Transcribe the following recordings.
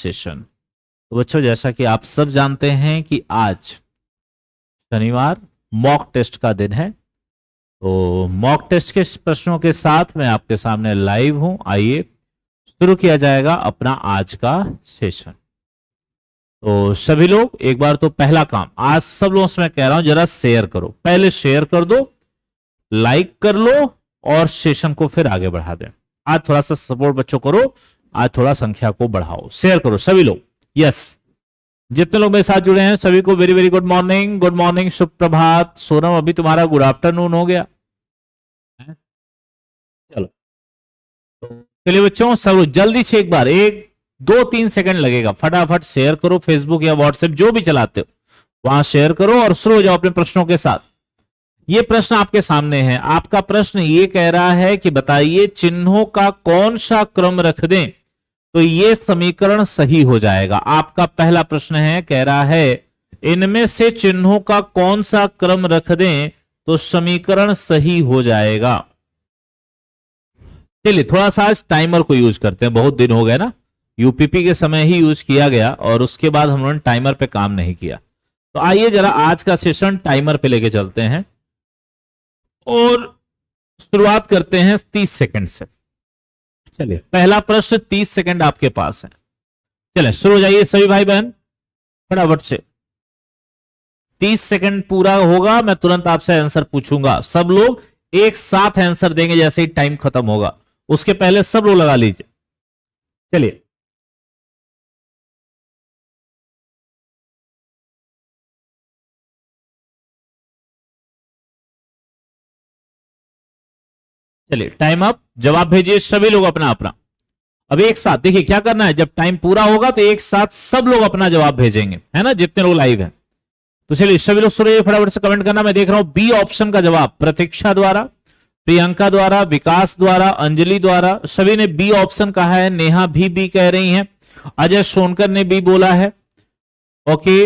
Session. तो बच्चों जैसा कि आप सब जानते हैं कि आज शनिवार मॉक टेस्ट का दिन है, तो मॉक टेस्ट के प्रश्नों के साथ मैं आपके सामने लाइव हूं। आइए शुरू किया जाएगा अपना आज का सेशन। तो सभी लोग एक बार तो पहला काम आज सब लोगों से मैं कह रहा हूं, जरा शेयर करो, पहले शेयर कर दो, लाइक कर लो और सेशन को फिर आगे बढ़ा दें। आज थोड़ा सा सपोर्ट बच्चों करो, आज थोड़ा संख्या को बढ़ाओ, शेयर करो सभी लोग। यस, जितने लोग मेरे साथ जुड़े हैं सभी को very very good morning, good morning, शुभ प्रभात। सोनम अभी तुम्हारा गुड आफ्टरनून हो गया। चलो चलिए बच्चों, सब जल्दी से एक बार 1-2-3 सेकंड लगेगा, फटाफट शेयर करो, फेसबुक या व्हाट्सएप जो भी चलाते हो वहां शेयर करो और शुरू हो जाओ अपने प्रश्नों के साथ। ये प्रश्न आपके सामने है। आपका प्रश्न ये कह रहा है कि बताइए चिन्हों का कौन सा क्रम रख दें तो ये समीकरण सही हो जाएगा। आपका पहला प्रश्न है, कह रहा है इनमें से चिन्हों का कौन सा क्रम रख दें तो समीकरण सही हो जाएगा। चलिए थोड़ा सा आज टाइमर को यूज करते हैं, बहुत दिन हो गए ना, यूपीपी के समय ही यूज किया गया और उसके बाद हम लोगों ने टाइमर पे काम नहीं किया। तो आइए जरा आज का सेशन टाइमर पे लेके चलते हैं और शुरुआत करते हैं 30 सेकंड से। चलिए पहला प्रश्न 30 सेकंड आपके पास है। चलिए शुरू हो जाइए सभी भाई बहन फटाफट से। 30 सेकंड पूरा होगा, मैं तुरंत आपसे आंसर पूछूंगा। सब लोग एक साथ आंसर देंगे जैसे ही टाइम खत्म होगा, उसके पहले सब लोग लगा लीजिए। चलिए चलिए टाइम अप, जवाब भेजिए सभी लोग अपना अपना। अब एक साथ देखिए क्या करना है, जब टाइम पूरा होगा तो एक साथ सब लोग अपना जवाब भेजेंगे, है ना, जितने लोग लाइव हैं। तो चलिए सभी लोग सुनिए, फटाफट से कमेंट करना। मैं देख रहा हूं बी ऑप्शन का जवाब प्रतीक्षा द्वारा, प्रियंका द्वारा, विकास द्वारा, अंजलि द्वारा, सभी ने बी ऑप्शन कहा है। नेहा भी बी कह रही हैं, अजय सोनकर ने बी बोला है। Okay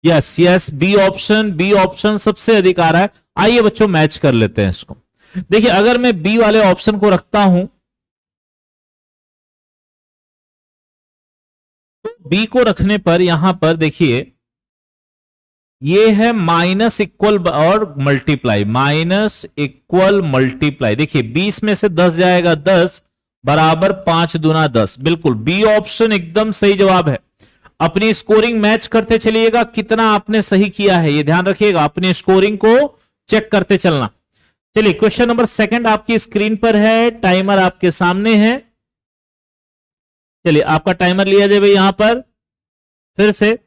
yes yes, B option सबसे अधिक आ रहा है। आइए बच्चों मैच कर लेते हैं इसको। देखिए अगर मैं बी वाले ऑप्शन को रखता हूं तो बी को रखने पर यहां पर देखिए ये है माइनस इक्वल और मल्टीप्लाई, माइनस इक्वल मल्टीप्लाई। देखिए 20 में से 10 जाएगा, 10 बराबर 5 दूना 10। बिल्कुल बी ऑप्शन एकदम सही जवाब है। अपनी स्कोरिंग मैच करते चलिएगा, कितना आपने सही किया है ये ध्यान रखिएगा, अपनी स्कोरिंग को चेक करते चलना। चलिए क्वेश्चन नंबर सेकंड आपकी स्क्रीन पर है, टाइमर आपके सामने है। चलिए आपका टाइमर लिया जाए यहां पर, फिर से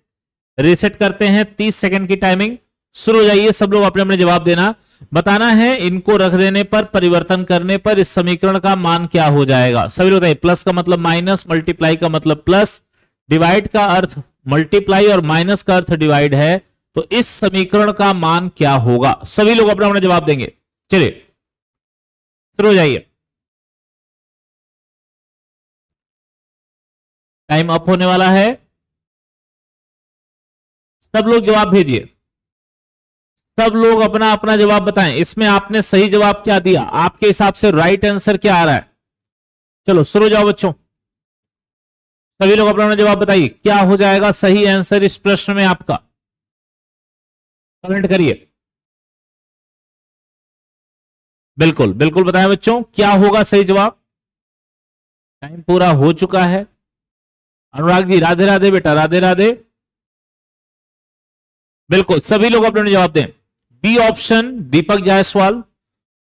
रीसेट करते हैं। 30 सेकंड की टाइमिंग, शुरू हो जाइए। सब लोग अपने अपने जवाब देना, बताना है इनको रख देने पर, परिवर्तन करने पर इस समीकरण का मान क्या हो जाएगा। सभी लोग बताइए, प्लस का मतलब माइनस, मल्टीप्लाई का मतलब प्लस, डिवाइड का अर्थ मल्टीप्लाई और माइनस का अर्थ डिवाइड है, तो इस समीकरण का मान क्या होगा। सभी लोग अपना अपना जवाब देंगे। चलिए शुरू हो जाइए, टाइम अप होने वाला है। सब लोग जवाब भेजिए, सब लोग अपना अपना जवाब बताएं। इसमें आपने सही जवाब क्या दिया, आपके हिसाब से राइट आंसर क्या आ रहा है। चलो शुरू हो जाओ बच्चों, सभी लोग अपना अपना जवाब बताइए, क्या हो जाएगा सही आंसर इस प्रश्न में आपका, कमेंट करिए। बिल्कुल बिल्कुल बताएं बच्चों, क्या होगा सही जवाब। टाइम पूरा हो चुका है। अनुराग जी राधे राधे बेटा, राधे राधे। बिल्कुल सभी लोग अपने जवाब दें। बी ऑप्शन दीपक जायसवाल,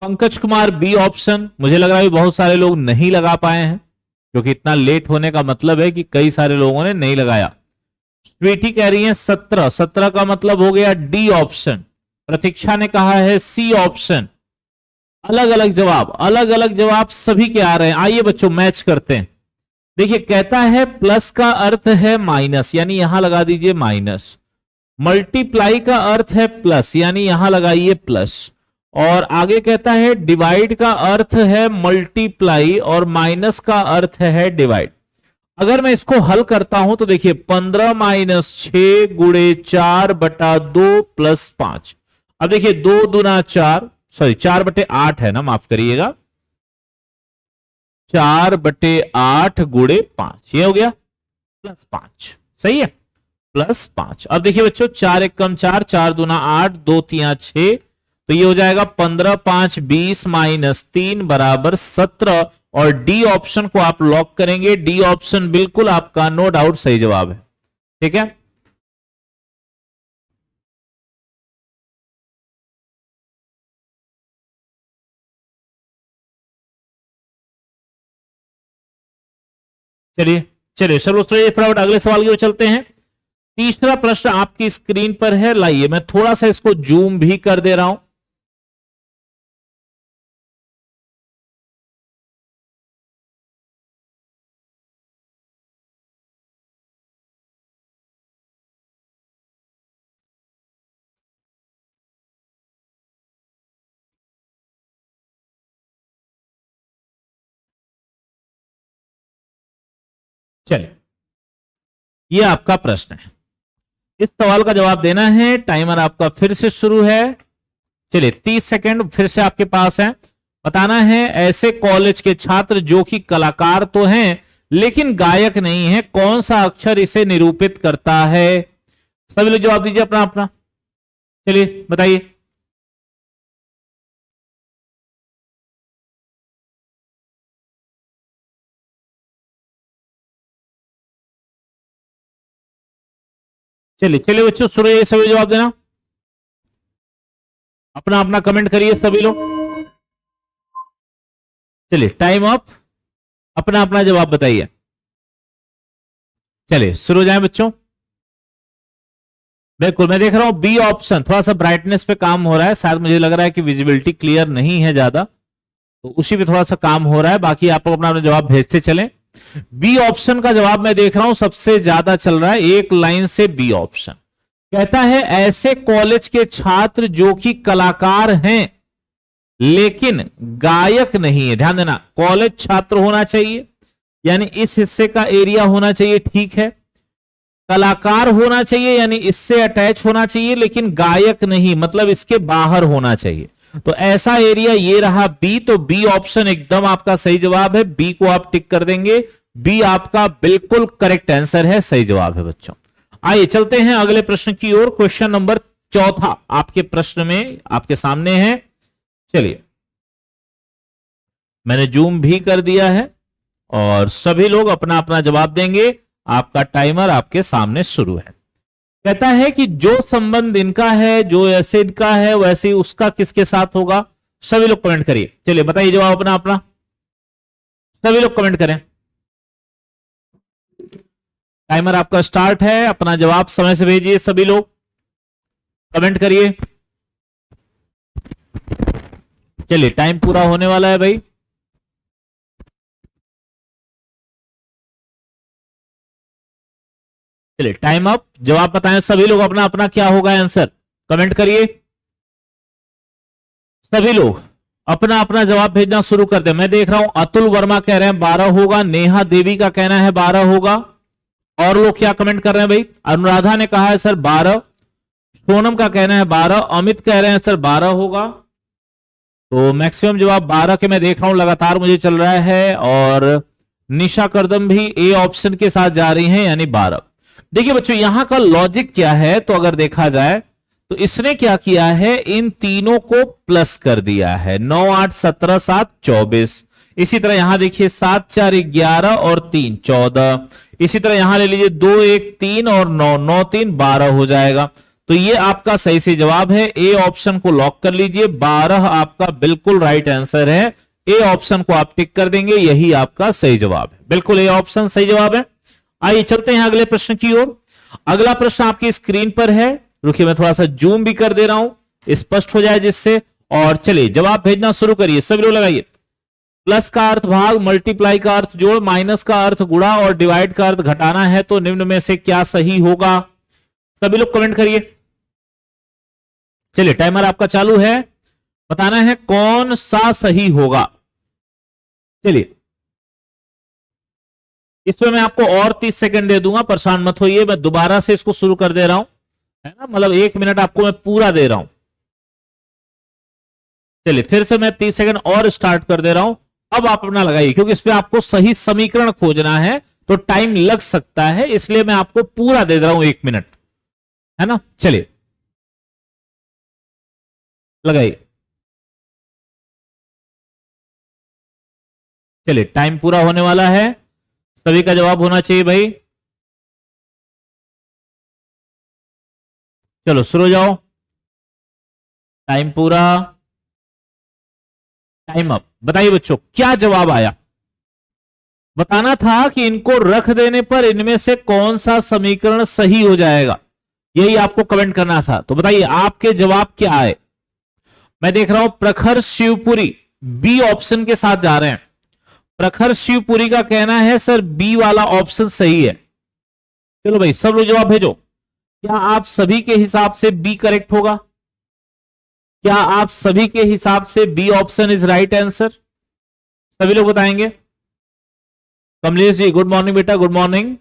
पंकज कुमार बी ऑप्शन। मुझे लग रहा है बहुत सारे लोग नहीं लगा पाए हैं, क्योंकि इतना लेट होने का मतलब है कि कई सारे लोगों ने नहीं लगाया। स्वीटी कह रही है 17 का मतलब हो गया डी ऑप्शन। प्रतीक्षा ने कहा है सी ऑप्शन। अलग अलग जवाब सभी के आ रहे हैं। आइए बच्चों मैच करते हैं। देखिए कहता है प्लस का अर्थ है माइनस, यानी यहां लगा दीजिए माइनस। मल्टीप्लाई का अर्थ है प्लस, यानी यहां लगाइए प्लस। और आगे कहता है डिवाइड का अर्थ है मल्टीप्लाई और माइनस का अर्थ है डिवाइड। अगर मैं इसको हल करता हूं तो देखिए 15 माइनस 6 गुणे 4 बटा 2 प्लस 5। अब देखिए 2 दूना 4, सॉरी 4 बटे 8 है ना, माफ करिएगा, 4 बटे 8 गुणे 5 ये हो गया। +5। सही है, +5। अब देखिए बच्चों, 4 एक कम 4, 4 दूना 8, 2 3 6, तो ये हो जाएगा 15 5 20 -3 बराबर 17। और डी ऑप्शन को आप लॉक करेंगे। डी ऑप्शन बिल्कुल आपका नो डाउट सही जवाब है। ठीक है, चलिए चलिए चलो फटाफट अगले सवाल की ओर चलते हैं। तीसरा प्रश्न आपकी स्क्रीन पर है, लाइए मैं थोड़ा सा इसको जूम भी कर दे रहा हूं। चलिए, ये आपका प्रश्न है, इस सवाल का जवाब देना है। टाइमर आपका फिर से शुरू है। चलिए 30 सेकंड फिर से आपके पास है। बताना है ऐसे कॉलेज के छात्र जो कि कलाकार तो हैं लेकिन गायक नहीं है, कौन सा अक्षर इसे निरूपित करता है? सभी लोग जवाब दीजिए अपना अपना। चलिए बताइए। चलिए चलिए बच्चों, शुरू ये सभी जवाब देना, अपना अपना कमेंट करिए सभी लोग। चलिए टाइम अप, अपना अपना जवाब बताइए। चलिए शुरू हो जाए बच्चों। बिल्कुल, मैं देख रहा हूं बी ऑप्शन, थोड़ा सा ब्राइटनेस पे काम हो रहा है, शायद मुझे लग रहा है कि विजिबिलिटी क्लियर नहीं है ज्यादा, तो उसी पे थोड़ा सा काम हो रहा है। बाकी आप लोग अपना अपना जवाब भेजते चलें। बी ऑप्शन का जवाब मैं देख रहा हूं सबसे ज्यादा चल रहा है, एक लाइन से बी ऑप्शन कहता है ऐसे कॉलेज के छात्र जो कि कलाकार हैं लेकिन गायक नहीं है। ध्यान देना, कॉलेज छात्र होना चाहिए यानी इस हिस्से का एरिया होना चाहिए, ठीक है। कलाकार होना चाहिए यानी इससे अटैच होना चाहिए, लेकिन गायक नहीं मतलब इसके बाहर होना चाहिए। तो ऐसा एरिया ये रहा बी, तो बी ऑप्शन एकदम आपका सही जवाब है। बी को आप टिक कर देंगे, बी आपका बिल्कुल करेक्ट आंसर है, सही जवाब है बच्चों। आइए चलते हैं अगले प्रश्न की ओर। क्वेश्चन नंबर 4 आपके प्रश्न में आपके सामने है। चलिए मैंने जूम भी कर दिया है और सभी लोग अपना अपना जवाब देंगे। आपका टाइमर आपके सामने शुरू है। कहता है कि जो संबंध इनका है, जो ऐसे इनका है, वैसे उसका किसके साथ होगा? सभी लोग कमेंट करिए। चलिए बताइए जवाब अपना अपना, सभी लोग कमेंट करें। टाइमर आपका स्टार्ट है, अपना जवाब समय से भेजिए, सभी लोग कमेंट करिए। चलिए टाइम पूरा होने वाला है भाई। चलिए टाइम अप, जवाब बताएं सभी लोग अपना अपना, क्या होगा आंसर? कमेंट करिए सभी लोग, अपना अपना जवाब भेजना शुरू कर दे। मैं देख रहा हूं अतुल वर्मा कह रहे हैं 12 होगा, नेहा देवी का कहना है 12 होगा। और लोग क्या कमेंट कर रहे हैं भाई? अनुराधा ने कहा है सर 12, सोनम का कहना है 12, अमित कह रहे हैं सर 12 होगा। तो मैक्सिमम जवाब 12 के मैं देख रहा हूं लगातार मुझे चल रहा है। और निशा करदम भी ए ऑप्शन के साथ जा रही हैं यानी 12। देखिए बच्चों यहां का लॉजिक क्या है, तो अगर देखा जाए तो इसने क्या किया है, इन तीनों को प्लस कर दिया है। 9 8 17 7 24। इसी तरह यहां देखिए 7 4 11 और 3 14। इसी तरह यहां ले लीजिए 2 1 3 और 9 9 3 12 हो जाएगा। तो ये आपका सही से जवाब है। ए ऑप्शन को लॉक कर लीजिए, 12 आपका बिल्कुल राइट आंसर है। ए ऑप्शन को आप टिक कर देंगे, यही आपका सही जवाब है। बिल्कुल ए ऑप्शन सही जवाब है। आइए चलते हैं अगले प्रश्न की ओर। अगला प्रश्न आपकी स्क्रीन पर है, रुकिए मैं थोड़ा सा जूम भी कर दे रहा हूं स्पष्ट हो जाए जिससे। और चलिए जवाब भेजना शुरू करिए, सभी लोग लगाइए। प्लस का अर्थ भाग, मल्टीप्लाई का अर्थ जोड़, माइनस का अर्थ गुणा और डिवाइड का अर्थ घटाना है, तो निम्न में से क्या सही होगा? सभी लोग कमेंट करिए। चलिए टाइमर आपका चालू है, बताना है कौन सा सही होगा। चलिए इसमें मैं आपको और 30 सेकंड दे दूंगा, परेशान मत होइए, मैं दोबारा से इसको शुरू कर दे रहा हूं, है ना, मतलब 1 मिनट आपको मैं पूरा दे रहा हूं। चलिए फिर से मैं 30 सेकंड और स्टार्ट कर दे रहा हूं। अब आप अपना लगाइए क्योंकि इस पे आपको सही समीकरण खोजना है, तो टाइम लग सकता है, इसलिए मैं आपको पूरा दे रहा हूं 1 मिनट, है ना। चलिए लगाइए, चलिए टाइम पूरा होने वाला है, सभी का जवाब होना चाहिए भाई। चलो शुरू हो जाओ, टाइम पूरा, टाइम अप। बताइए बच्चों क्या जवाब आया। बताना था कि इनको रख देने पर इनमें से कौन सा समीकरण सही हो जाएगा, यही आपको कमेंट करना था। तो बताइए आपके जवाब क्या आए। मैं देख रहा हूं प्रखर शिवपुरी बी ऑप्शन के साथ जा रहे हैं। प्रखर शिवपुरी का कहना है सर बी वाला ऑप्शन सही है। चलो भाई सब लोग जवाब भेजो। क्या आप सभी के हिसाब से बी करेक्ट होगा? क्या आप सभी के हिसाब से B option is right answer? सभी लोग बताएंगे। कमलेश जी गुड मॉर्निंग बेटा, good morning.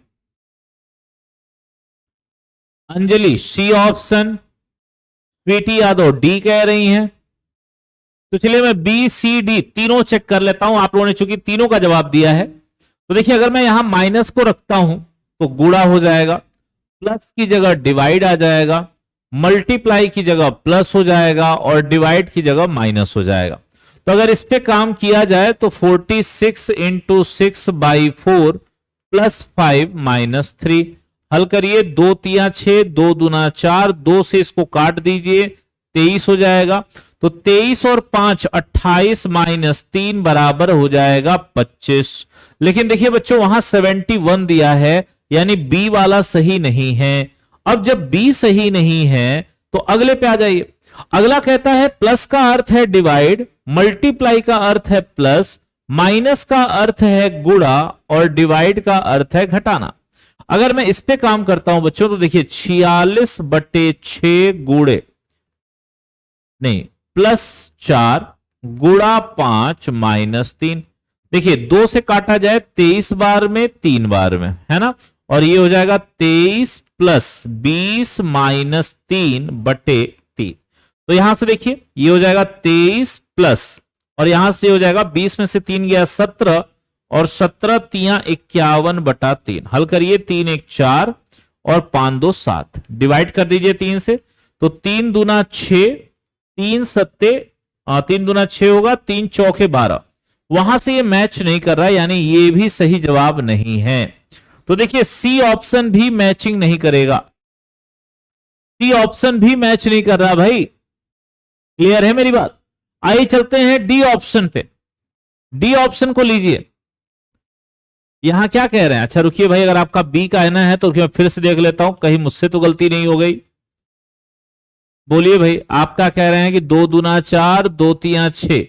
Anjali C option, Sweety Yadav D कह रही हैं। तो चलिए मैं बी सी डी तीनों चेक कर लेता हूं। आप लोगों ने चूंकि तीनों का जवाब दिया है, तो देखिए अगर मैं यहां माइनस को रखता हूं तो गुणा हो जाएगा, प्लस की जगह डिवाइड आ जाएगा, मल्टीप्लाई की जगह प्लस हो जाएगा और डिवाइड की जगह माइनस हो जाएगा। तो अगर इस पे काम किया जाए तो 46 इंटू 6/4 प्लस 5 माइनस 3। हल करिए, 2 3 6, 2 दूना 4, 2 से इसको काट दीजिए, 23 हो जाएगा। तो 23 और 5 28 माइनस 3 बराबर हो जाएगा 25। लेकिन देखिए बच्चों वहां 71 दिया है, यानी बी वाला सही नहीं है। अब जब बी सही नहीं है तो अगले पे आ जाइए। अगला कहता है प्लस का अर्थ है डिवाइड, मल्टीप्लाई का अर्थ है प्लस, माइनस का अर्थ है गुणा और डिवाइड का अर्थ है घटाना। अगर मैं इस पे काम करता हूं बच्चों तो देखिए 46/6 गुणे नहीं प्लस 4 गुणा 5 माइनस 3। देखिए 2 से काटा जाए 23 बार में 3 बार में, है ना। और ये हो जाएगा 23 प्लस 20 माइनस 3/3। तो यहां से देखिए ये हो जाएगा 23 प्लस, और यहां से हो जाएगा 20 में से 3 गया 17 और 17 3 51/3। हल करिए, 3 1 4 और 5 2 7। डिवाइड कर दीजिए 3 से, तो 3 दूना 6, 3 सत्ते 3 दूना 6 होगा, 3 चौके 12। वहां से ये मैच नहीं कर रहा, यानी ये भी सही जवाब नहीं है। तो देखिए सी ऑप्शन भी मैचिंग नहीं करेगा, सी ऑप्शन भी मैच नहीं कर रहा भाई। क्लियर है मेरी बात? आइए चलते हैं डी ऑप्शन पे। डी ऑप्शन को लीजिए, यहां क्या कह रहे हैं। अच्छा रुकिए भाई, अगर आपका बी का आना है तो मैं फिर से देख लेता हूं, कहीं मुझसे तो गलती नहीं हो गई। बोलिए भाई, आपका कह रहे हैं कि 2 दूना 4, 2 3 6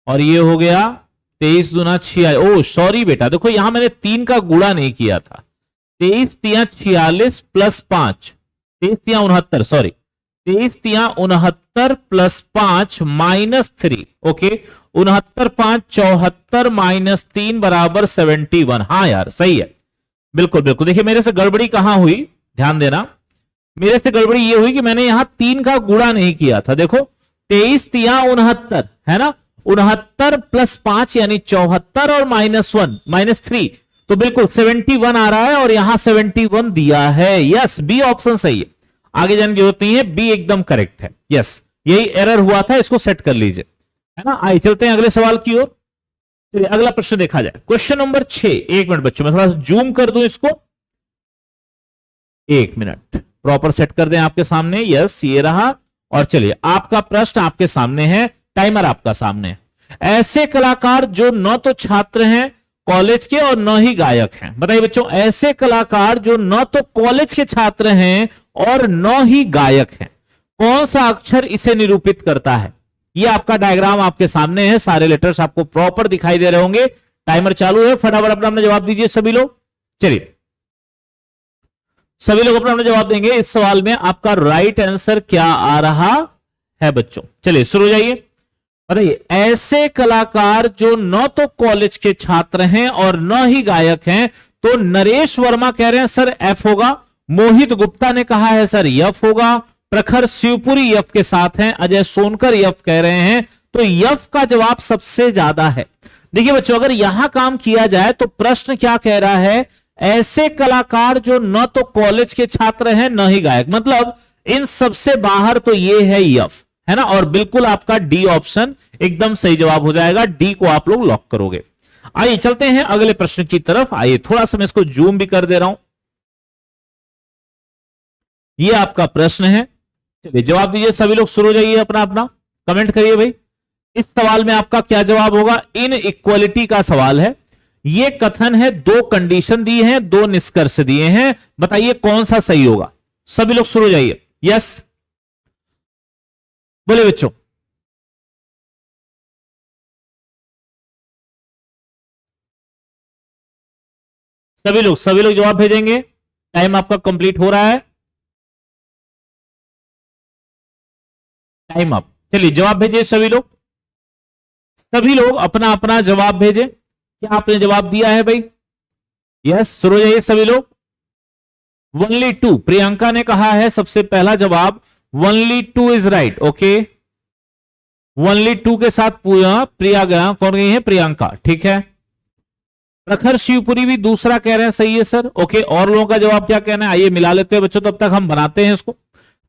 और ये हो गया 23 दूना 6। ओ सॉरी बेटा, देखो यहां मैंने 3 का गुणा नहीं किया था। 23 3 46 plus 5, 23 3 69, sorry 23 3 69 plus 5 minus 3। Okay 69 5 74 minus 3 बराबर 71। हाँ यार सही है, बिल्कुल बिल्कुल। देखिए मेरे से गड़बड़ी कहां हुई, ध्यान देना। मेरे से गड़बड़ी ये हुई कि मैंने यहां 3 का गुणा नहीं किया था। देखो 23 3 69 है ना, 69 प्लस 5 यानी 74 और -1 -3, तो बिल्कुल 71 आ रहा है और यहां 71 दिया है। यस बी ऑप्शन सही है, आगे जाने की जरूरत नहीं है, बी एकदम करेक्ट है। यस यही एरर हुआ था, इसको सेट कर लीजिए, है ना। आइए चलते हैं अगले सवाल की ओर। चलिए अगला प्रश्न देखा जाए, क्वेश्चन नंबर 6। 1 मिनट बच्चों, मैं थोड़ा सा जूम कर दूं इसको, 1 मिनट प्रॉपर सेट कर दें आपके सामने। यस ये रहा, और चलिए आपका प्रश्न आपके सामने है, टाइमर आपका सामने है। ऐसे कलाकार जो न तो छात्र हैं कॉलेज के और न ही गायक हैं। बताइए बच्चों, ऐसे कलाकार जो न तो कॉलेज के छात्र हैं और न ही गायक हैं, कौन सा अक्षर इसे निरूपित करता है? ये आपका डायग्राम आपके सामने है, सारे लेटर्स आपको प्रॉपर दिखाई दे रहे होंगे। टाइमर चालू है, फटाफट अपना जवाब दीजिए सभी लोग। चलिए सभी लोग अपना जवाब देंगे। इस सवाल में आपका राइट आंसर क्या आ रहा है बच्चों? चलिए शुरू हो जाइए। बताइए, ऐसे कलाकार जो न तो कॉलेज के छात्र हैं और न ही गायक हैं। तो नरेश वर्मा कह रहे हैं सर एफ होगा, मोहित गुप्ता ने कहा है सर यफ होगा, प्रखर शिवपुरी यफ के साथ हैं, अजय सोनकर यफ कह रहे हैं, तो यफ का जवाब सबसे ज्यादा है। देखिए बच्चों, अगर यहां काम किया जाए तो प्रश्न क्या कह रहा है ऐसे कलाकार जो न तो कॉलेज के छात्र हैं न ही गायक, मतलब इन सबसे बाहर तो ये है यफ, है ना। और बिल्कुल आपका डी ऑप्शन एकदम सही जवाब हो जाएगा, डी को आप लोग लॉक करोगे। आइए चलते हैं अगले प्रश्न की तरफ। आइए थोड़ा सा मैं इसको जूम भी कर दे रहा हूं। ये आपका प्रश्न है, चलिए जवाब दीजिए सभी लोग, शुरू हो जाइए, अपना अपना कमेंट करिए भाई। इस सवाल में आपका क्या जवाब होगा? इन इक्वलिटी का सवाल है। ये कथन है, दो कंडीशन दी है, दो निष्कर्ष दिए हैं, बताइए कौन सा सही होगा। सभी लोग शुरू हो जाइए। यस बोले बच्चों। सभी लोग जवाब भेजेंगे। टाइम आपका कंप्लीट हो रहा है, टाइम अप। चलिए जवाब भेजिए सभी लोग, सभी लोग अपना अपना जवाब भेजें। क्या आपने जवाब दिया है भाई? यस शुरू हो जाइए सभी लोग। ओनली टू, प्रियंका ने कहा है सबसे पहला जवाब, only two is right. Okay, only two के साथ प्रिया गया, कौन गई है? प्रियंका, ठीक है। प्रखर शिवपुरी भी दूसरा कह रहे हैं, सही है सर। ओके, और लोगों का जवाब क्या कहना है? आइए मिला लेते हैं बच्चों, तब तक हम बनाते हैं इसको।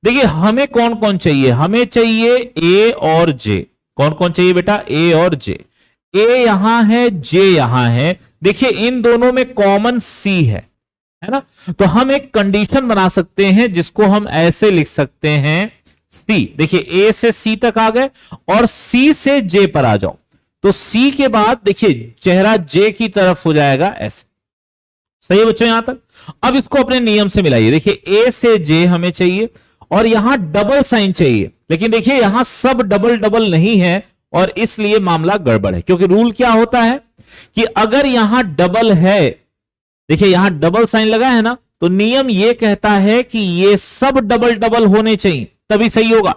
देखिए हमें कौन कौन चाहिए? हमें चाहिए ए और जे। कौन कौन चाहिए बेटा? ए और जे। ए यहां है, जे यहां है। देखिए इन दोनों में कॉमन सी है ना। तो हम एक कंडीशन बना सकते हैं जिसको हम ऐसे लिख सकते हैं, सी। देखिए ए से सी तक आ गए और सी से जे पर आ जाओ, तो सी के बाद देखिए चेहरा जे की तरफ हो जाएगा ऐसे। सही है बच्चों यहां तक? अब इसको अपने नियम से मिलाइए। देखिए ए से जे हमें चाहिए और यहां डबल साइन चाहिए, लेकिन देखिए यहां सब डबल डबल नहीं है और इसलिए मामला गड़बड़ है। क्योंकि रूल क्या होता है कि अगर यहां डबल है, देखिए यहां डबल साइन लगा है ना, तो नियम यह कहता है कि ये सब डबल डबल होने चाहिए तभी सही होगा।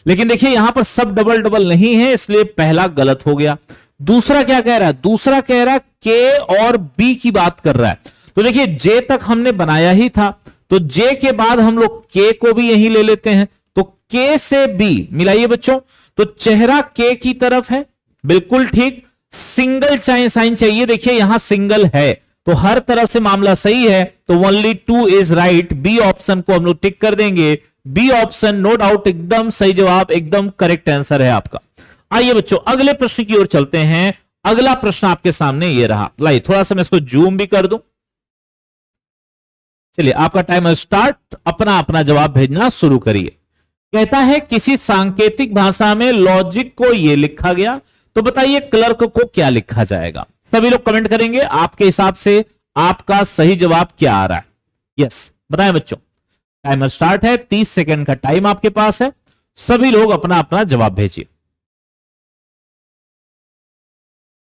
लेकिन देखिए यहां पर सब डबल डबल नहीं है, इसलिए पहला गलत हो गया। दूसरा क्या कह रहा है? दूसरा कह रहा है के और बी की बात कर रहा है। तो देखिए जे तक हमने बनाया ही था, तो जे के बाद हम लोग के को भी यहीं ले लेते हैं। तो के से बी मिलाइए बच्चों, तो चेहरा के की तरफ है, बिल्कुल ठीक। सिंगल साइन चाहिए, देखिए यहां सिंगल है, तो हर तरह से मामला सही है। तो only two is right, B option को हम लोग टिक कर देंगे। बी ऑप्शन नो डाउट एकदम सही जवाब, एकदम करेक्ट आंसर है आपका। आइए बच्चों अगले प्रश्न की ओर चलते हैं। अगला प्रश्न आपके सामने ये रहा, लाइए थोड़ा सा मैं इसको जूम भी कर दूं। चलिए आपका टाइमर स्टार्ट, अपना अपना जवाब भेजना शुरू करिए। कहता है किसी सांकेतिक भाषा में लॉजिक को यह लिखा गया, तो बताइए क्लर्क को क्या लिखा जाएगा। सभी लोग कमेंट करेंगे आपके हिसाब से आपका सही जवाब क्या आ रहा है। यस बताएं बच्चों, टाइमर स्टार्ट है, 30 सेकंड का टाइम आपके पास है। सभी लोग अपना अपना जवाब भेजिए।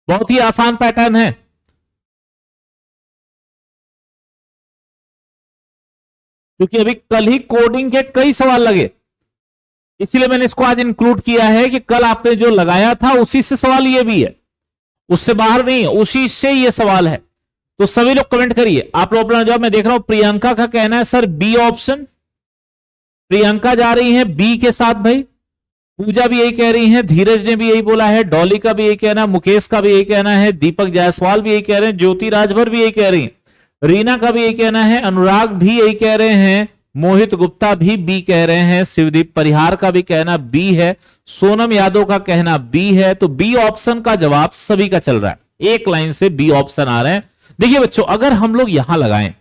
बहुत ही आसान पैटर्न है, क्योंकि अभी कल ही कोडिंग के कई सवाल लगे, इसीलिए मैंने इसको आज इंक्लूड किया है कि कल आपने जो लगाया था उसी से सवाल ये भी है, उससे बाहर नहीं है, उसी से ये सवाल है। तो सभी लोग कमेंट करिए आप लोग अपना जवाब। मैं देख रहा हूं प्रियंका का कहना है सर बी ऑप्शन, प्रियंका जा रही है बी के साथ भाई। पूजा भी यही कह रही है, धीरज ने भी यही बोला है, डॉली का भी यही कहना है, मुकेश का भी यही कहना है, दीपक जायसवाल भी यही कह रहे हैं, ज्योति राजभर भी यही कह रही है, रीना का भी यही कहना है, अनुराग भी यही कह रहे हैं, मोहित गुप्ता भी बी कह रहे हैं, शिवदीप परिहार का भी कहना बी है, सोनम यादव का कहना बी है। तो बी ऑप्शन का जवाब सभी का चल रहा है, एक लाइन से बी ऑप्शन आ रहे हैं। देखिए बच्चों अगर हम लोग यहां लगाएं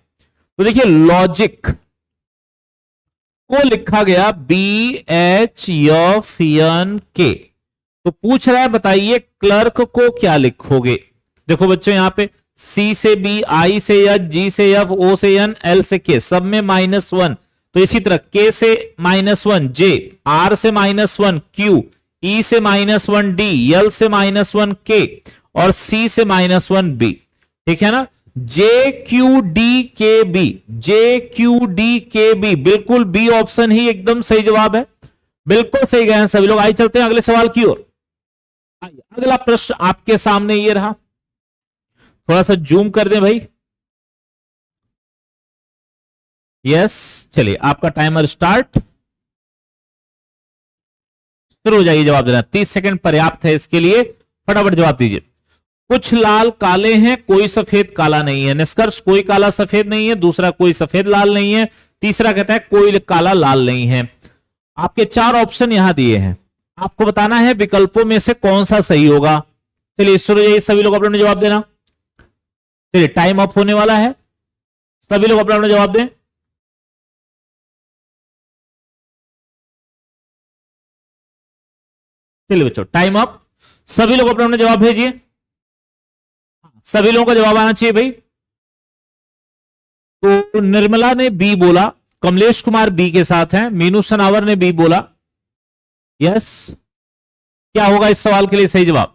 तो देखिए लॉजिक को लिखा गया बी एच एफ एन के, तो पूछ रहा है बताइए क्लर्क को क्या लिखोगे। देखो बच्चों यहां पे सी से बी, आई से एच, जी से एफ, ओ से एन, एल से के, सब में -1। तो इसी तरह के से -1 जे, आर से -1 क्यू, ई से -1 डी, एल से -1 के और सी से -1 बी। ठीक है ना। जे क्यू डी के बी, जे क्यू डी के बी, बिल्कुल बी ऑप्शन ही एकदम सही जवाब है, बिल्कुल सही गए हैं सभी लोग। आइए चलते हैं अगले सवाल की ओर। अगला प्रश्न आपके सामने ये रहा, थोड़ा सा जूम कर दें भाई। यस चलिए आपका टाइमर स्टार्ट, शुरू हो जाइए जवाब देना। 30 सेकंड पर्याप्त है इसके लिए, फटाफट जवाब दीजिए। कुछ लाल काले हैं, कोई सफेद काला नहीं है। निष्कर्ष कोई काला सफेद नहीं है, दूसरा कोई सफेद लाल नहीं है, तीसरा कहता है कोई काला लाल नहीं है। आपके 4 ऑप्शन यहां दिए हैं, आपको बताना है विकल्पों में से कौन सा सही होगा। चलिए शुरू, यही सभी लोग अपना जवाब देना। चलिए टाइम अप होने वाला है, सभी लोग अपना जवाब दें। चलिए बच्चों टाइम अप, सभी लोग अपना जवाब भेजिए। सभी लोगों का जवाब आना चाहिए भाई। तो निर्मला ने बी बोला, कमलेश कुमार बी के साथ हैं, मीनू सनावर ने बी बोला। यस, क्या होगा इस सवाल के लिए सही जवाब?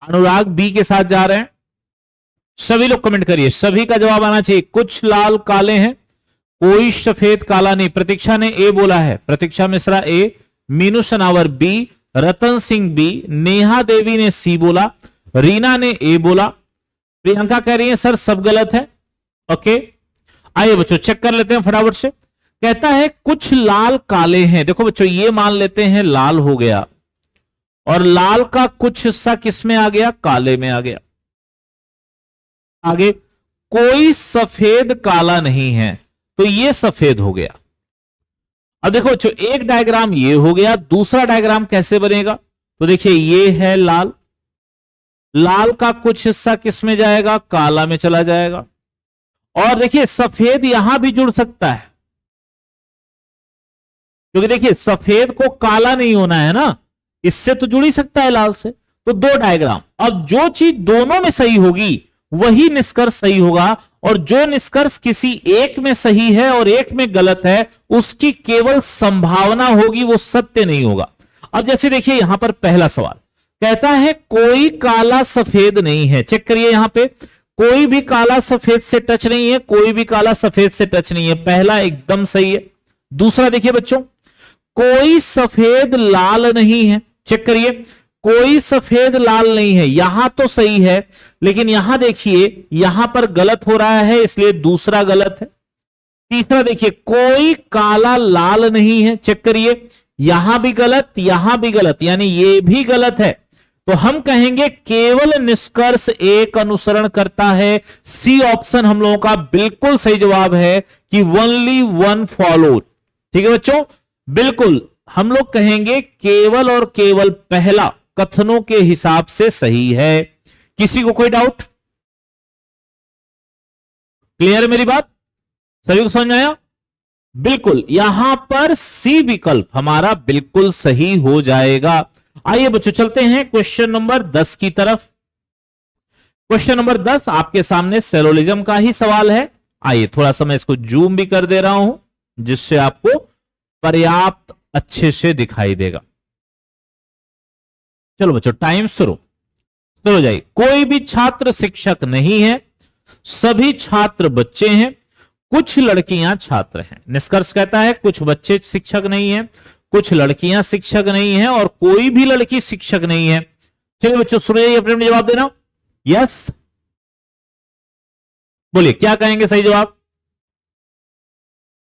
अनुराग बी के साथ जा रहे हैं। सभी लोग कमेंट करिए, सभी का जवाब आना चाहिए। कुछ लाल काले हैं, कोई सफेद काला नहीं। प्रतीक्षा ने ए बोला है, प्रतीक्षा मिश्रा ए, मीनू सनावर बी, रतन सिंह बी, नेहा देवी ने सी बोला, रीना ने ए बोला, प्रियंका कह रही है सर सब गलत है। ओके, आइए बच्चों चेक कर लेते हैं फटाफट से। कहता है कुछ लाल काले हैं। देखो बच्चों ये मान लेते हैं लाल हो गया, और लाल का कुछ हिस्सा किस में आ गया? काले में आ गया। आगे कोई सफेद काला नहीं है, तो ये सफेद हो गया। अब देखो बच्चों एक डायग्राम ये हो गया, दूसरा डायग्राम कैसे बनेगा? तो देखिए ये है लाल, लाल का कुछ हिस्सा किस में जाएगा? काला में चला जाएगा। और देखिए सफेद यहां भी जुड़ सकता है, क्योंकि देखिए सफेद को काला नहीं होना है ना, इससे तो जुड़ ही सकता है लाल से। तो 2 डायग्राम, अब जो चीज दोनों में सही होगी वही निष्कर्ष सही होगा, और जो निष्कर्ष किसी एक में सही है और एक में गलत है उसकी केवल संभावना होगी, वो सत्य नहीं होगा। अब जैसे देखिए यहां पर पहला सवाल कहता है कोई काला सफेद नहीं है। चेक करिए यहां पे कोई भी काला सफेद से टच नहीं है, कोई भी काला सफेद से टच नहीं है। पहला एकदम सही है। दूसरा देखिए बच्चों कोई सफेद लाल नहीं है। चेक करिए कोई सफेद लाल नहीं है, यहां तो सही है, लेकिन यहां देखिए यहां पर गलत हो रहा है, इसलिए दूसरा गलत है। तीसरा देखिए कोई काला लाल नहीं है। चेक करिए यहां भी गलत, यहां भी गलत, यानी ये भी गलत है। तो हम कहेंगे केवल निष्कर्ष एक अनुसरण करता है। सी ऑप्शन हम लोगों का बिल्कुल सही जवाब है कि ओनली वन फॉलो। ठीक है बच्चों, बिल्कुल हम लोग कहेंगे केवल और केवल पहला कथनों के हिसाब से सही है। किसी को कोई डाउट? क्लियर है मेरी बात? सभी को समझ में आया? बिल्कुल, यहां पर सी विकल्प हमारा बिल्कुल सही हो जाएगा। आइए बच्चों चलते हैं क्वेश्चन नंबर 10 की तरफ। क्वेश्चन नंबर 10 आपके सामने सेलोलिज्म का ही सवाल है। आइए थोड़ा सा मैं इसको जूम भी कर दे रहा हूं, जिससे आपको पर्याप्त अच्छे से दिखाई देगा। चलो बच्चों टाइम शुरू हो जाइए। कोई भी छात्र शिक्षक नहीं है, सभी छात्र बच्चे हैं, कुछ लड़कियां छात्र हैं। निष्कर्ष कहता है कुछ बच्चे शिक्षक नहीं है, कुछ लड़कियां शिक्षक नहीं है, और कोई भी लड़की शिक्षक नहीं है। चलिए बच्चों शुरू अपने जवाब देना। यस बोलिए क्या कहेंगे सही जवाब?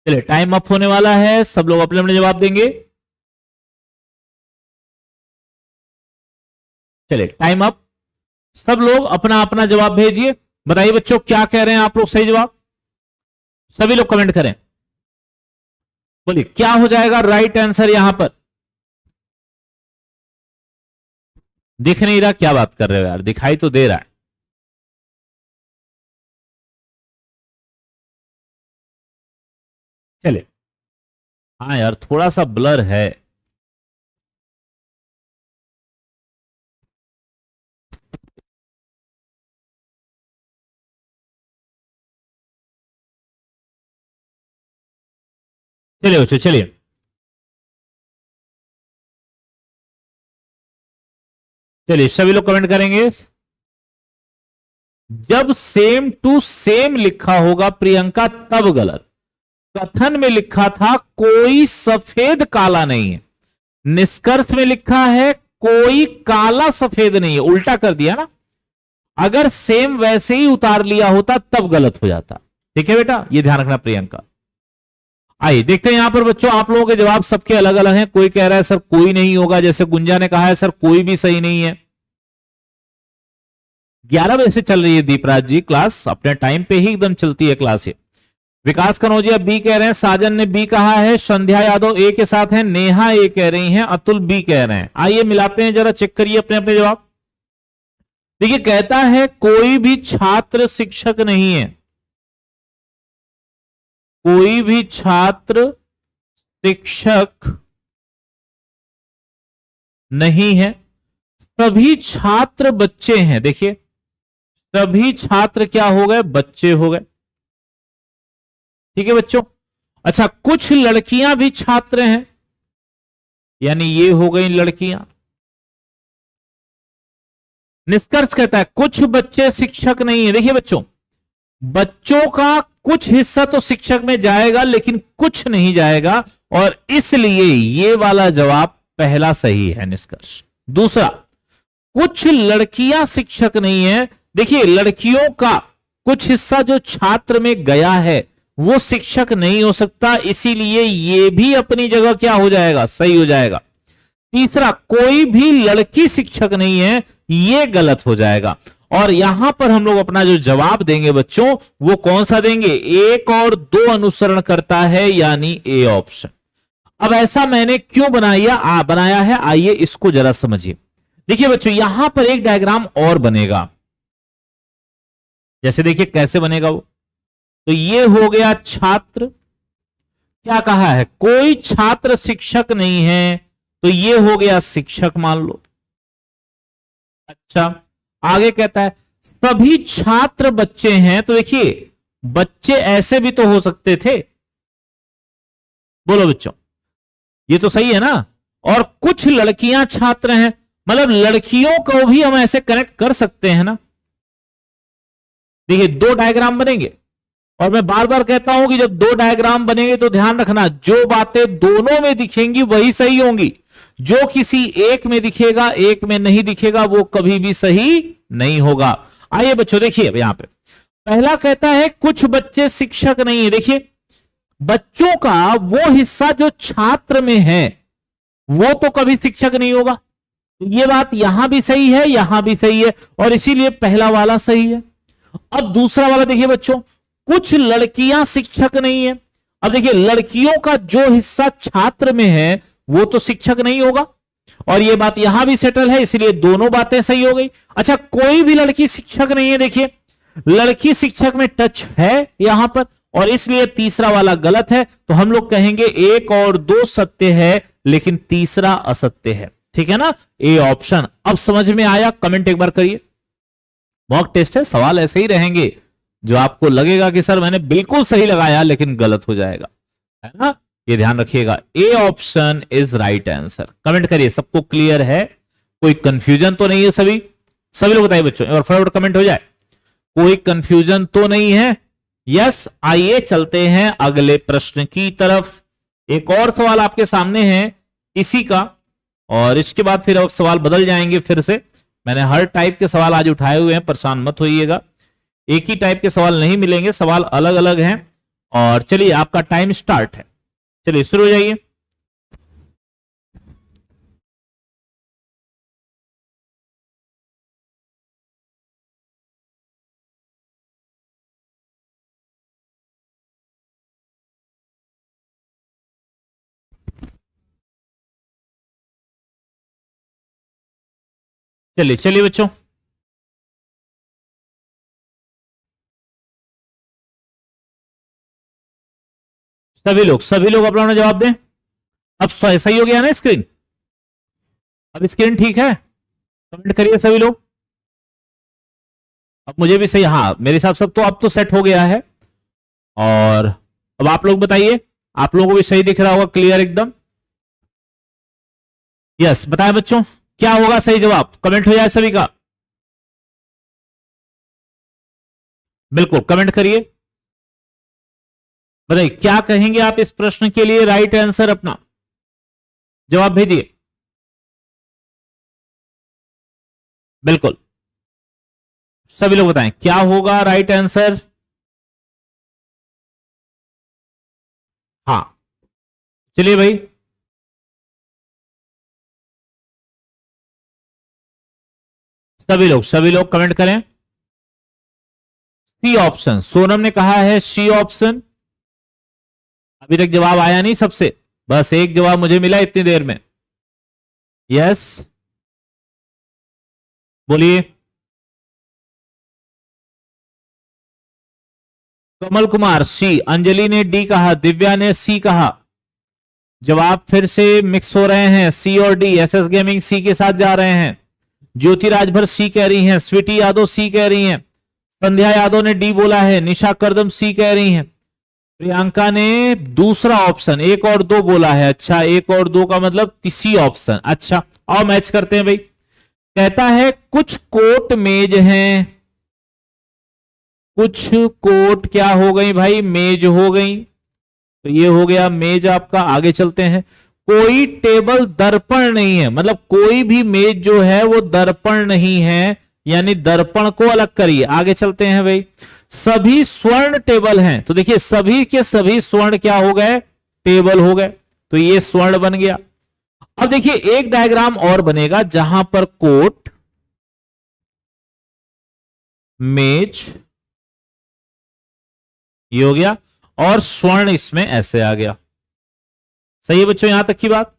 चलिए टाइम अप होने वाला है, सब लोग अपने अपने जवाब देंगे। चलिए टाइम अप, सब लोग अपना अपना जवाब भेजिए। बताइए बच्चों क्या कह रहे हैं आप लोग सही जवाब? सभी लोग कमेंट करें, बोलिए क्या हो जाएगा राइट आंसर यहां पर? दिख नहीं रहा, क्या बात कर रहे हो यार, दिखाई तो दे रहा है। चलिए हाँ यार थोड़ा सा ब्लर है। चलिए बच्चों चलिए, चलिए सभी लोग कमेंट करेंगे। जब सेम टू सेम लिखा होगा प्रियंका तब गलत। कथन में लिखा था कोई सफेद काला नहीं है, निष्कर्ष में लिखा है कोई काला सफेद नहीं है, उल्टा कर दिया ना। अगर सेम वैसे ही उतार लिया होता तब गलत हो जाता। ठीक है बेटा, ये ध्यान रखना प्रियंका। आइए देखते हैं यहां पर बच्चों आप लोगों के जवाब सबके अलग अलग हैं। कोई कह रहा है सर कोई नहीं होगा, जैसे गुंजा ने कहा है सर कोई भी सही नहीं है। 11 बजे से चल रही है दीपराज जी क्लास, अपने टाइम पे ही एकदम चलती है क्लास ये। विकास कनौजिया बी कह रहे हैं, साजन ने बी कहा है, संध्या यादव ए के साथ है, नेहा ए कह रही हैं, अतुल बी कह रहे हैं। आइए मिलाते हैं, जरा चेक करिए अपने अपने जवाब। देखिए कहता है कोई भी छात्र शिक्षक नहीं है, कोई भी छात्र शिक्षक नहीं है, सभी छात्र बच्चे हैं। देखिए सभी छात्र क्या हो गए, बच्चे हो गए। ठीक है बच्चों। अच्छा कुछ लड़कियां भी छात्र हैं, यानी ये हो गई लड़कियां। निष्कर्ष कहता है कुछ बच्चे शिक्षक नहीं है। देखिए बच्चों, बच्चों का कुछ हिस्सा तो शिक्षक में जाएगा लेकिन कुछ नहीं जाएगा, और इसलिए ये वाला जवाब पहला सही है निष्कर्ष। दूसरा, कुछ लड़कियां शिक्षक नहीं है। देखिए लड़कियों का कुछ हिस्सा जो छात्र में गया है वो शिक्षक नहीं हो सकता, इसीलिए ये भी अपनी जगह क्या हो जाएगा, सही हो जाएगा। तीसरा, कोई भी लड़की शिक्षक नहीं है, ये गलत हो जाएगा। और यहां पर हम लोग अपना जो जवाब देंगे बच्चों वो कौन सा देंगे, 1 और 2 अनुसरण करता है, यानी ए ऑप्शन। अब ऐसा मैंने क्यों बनाया है, आइए इसको जरा समझिए। देखिए बच्चों यहां पर एक डायग्राम और बनेगा, जैसे देखिए कैसे बनेगा वो। तो ये हो गया छात्र, क्या कहा है, कोई छात्र शिक्षक नहीं है, तो ये हो गया शिक्षक मान लो। अच्छा आगे कहता है सभी छात्र बच्चे हैं, तो देखिए बच्चे ऐसे भी तो हो सकते थे, बोलो बच्चों, ये तो सही है ना। और कुछ लड़कियां छात्र हैं, मतलब लड़कियों को भी हम ऐसे कनेक्ट कर सकते हैं ना। देखिए 2 डायग्राम बनेंगे, और मैं बार बार कहता हूं कि जब 2 डायग्राम बनेंगे तो ध्यान रखना जो बातें दोनों में दिखेंगी वही सही होंगी, जो किसी एक में दिखेगा एक में नहीं दिखेगा वो कभी भी सही नहीं होगा। आइए बच्चों देखिए अब यहां पे पहला कहता है कुछ बच्चे शिक्षक नहीं है। देखिए बच्चों का वो हिस्सा जो छात्र में है वो तो कभी शिक्षक नहीं होगा, ये बात यहां भी सही है यहां भी सही है, और इसीलिए पहला वाला सही है। अब दूसरा वाला देखिए बच्चों, कुछ लड़कियां शिक्षक नहीं है। अब देखिए लड़कियों का जो हिस्सा छात्र में है वो तो शिक्षक नहीं होगा, और ये बात यहां भी सेटल है, इसलिए दोनों बातें सही हो गई। अच्छा कोई भी लड़की शिक्षक नहीं है, देखिए लड़की शिक्षक में टच है यहां पर, और इसलिए तीसरा वाला गलत है। तो हम लोग कहेंगे 1 और 2 सत्य है लेकिन तीसरा असत्य है। ठीक है ना, ए ऑप्शन। अब समझ में आया, कमेंट एक बार करिए। मॉक टेस्ट है, सवाल ऐसे ही रहेंगे जो आपको लगेगा कि सर मैंने बिल्कुल सही लगाया लेकिन गलत हो जाएगा, है ना, ये ध्यान रखिएगा। A option is right answer. Comment करिए, सबको क्लियर है, कोई कंफ्यूजन तो नहीं है? सभी लोग बताइए बच्चों, और फटाफट कमेंट हो जाए, कोई कंफ्यूजन तो नहीं है? यस। आइए चलते हैं अगले प्रश्न की तरफ। एक और सवाल आपके सामने है इसी का, और इसके बाद फिर अब सवाल बदल जाएंगे फिर से। मैंने हर टाइप के सवाल आज उठाए हुए हैं, परेशान मत होइएगा, एक ही टाइप के सवाल नहीं मिलेंगे, सवाल अलग अलग हैं। और चलिए आपका टाइम स्टार्ट है, चलिए शुरू हो जाइए। चलिए चलिए बच्चों, सभी लोग अपना अपना जवाब दें। अब सही हो गया ना स्क्रीन? अब स्क्रीन ठीक है? कमेंट करिए सभी लोग। अब मुझे भी सही, हाँ मेरे हिसाब से तो अब तो सेट हो गया है। और अब आप लोग बताइए, आप लोगों को भी सही दिख रहा होगा, क्लियर एकदम? यस बताएं बच्चों, क्या होगा सही जवाब? कमेंट हो जाए सभी का, बिल्कुल कमेंट करिए, बताइए क्या कहेंगे आप इस प्रश्न के लिए राइट आंसर, अपना जवाब भेजिए। बिल्कुल सभी लोग बताएं क्या होगा राइट आंसर। हाँ चलिए भाई, सभी लोग कमेंट करें। सी ऑप्शन, सोनम ने कहा है सी ऑप्शन। अभी तक जवाब आया नहीं सबसे, बस एक जवाब मुझे मिला इतनी देर में। यस बोलिए। कमल कुमार सी, अंजलि ने डी कहा, दिव्या ने सी कहा। जवाब फिर से मिक्स हो रहे हैं, सी और डी। एसएस गेमिंग सी के साथ जा रहे हैं, ज्योति राजभर सी कह रही हैं, स्वीटी यादव सी कह रही हैं, संध्या यादव ने डी बोला है, निशा करदम सी कह रही हैं, प्रियंका ने दूसरा ऑप्शन 1 और 2 बोला है। अच्छा 1 और 2 का मतलब सी ऑप्शन। अच्छा आओ मैच करते हैं भाई। कहता है कुछ कोट मेज हैं, कुछ कोट क्या हो गई भाई, मेज हो गई। तो ये हो गया मेज आपका। आगे चलते हैं, कोई टेबल दर्पण नहीं है, मतलब कोई भी मेज जो है वो दर्पण नहीं है, यानी दर्पण को अलग करिए। आगे चलते हैं भाई, सभी स्वर्ण टेबल हैं। तो देखिए सभी के सभी स्वर्ण क्या हो गए, टेबल हो गए, तो ये स्वर्ण बन गया। अब देखिए एक डायग्राम और बनेगा जहां पर कोट, मेज ये हो गया और स्वर्ण इसमें ऐसे आ गया। सही है बच्चों यहां तक की बात।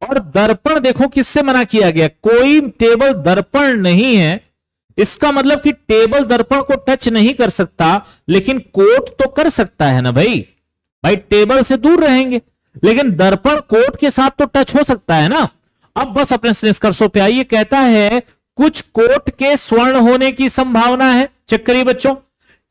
और दर्पण देखो किससे मना किया गया, कोई टेबल दर्पण नहीं है, इसका मतलब कि टेबल दर्पण को टच नहीं कर सकता, लेकिन कोट तो कर सकता है ना भाई। भाई टेबल से दूर रहेंगे, लेकिन दर्पण कोट के साथ तो टच हो सकता है ना। अब बस अपने निष्कर्षों पे आइए। कहता है कुछ कोट के स्वर्ण होने की संभावना है। चेक करिए बच्चों,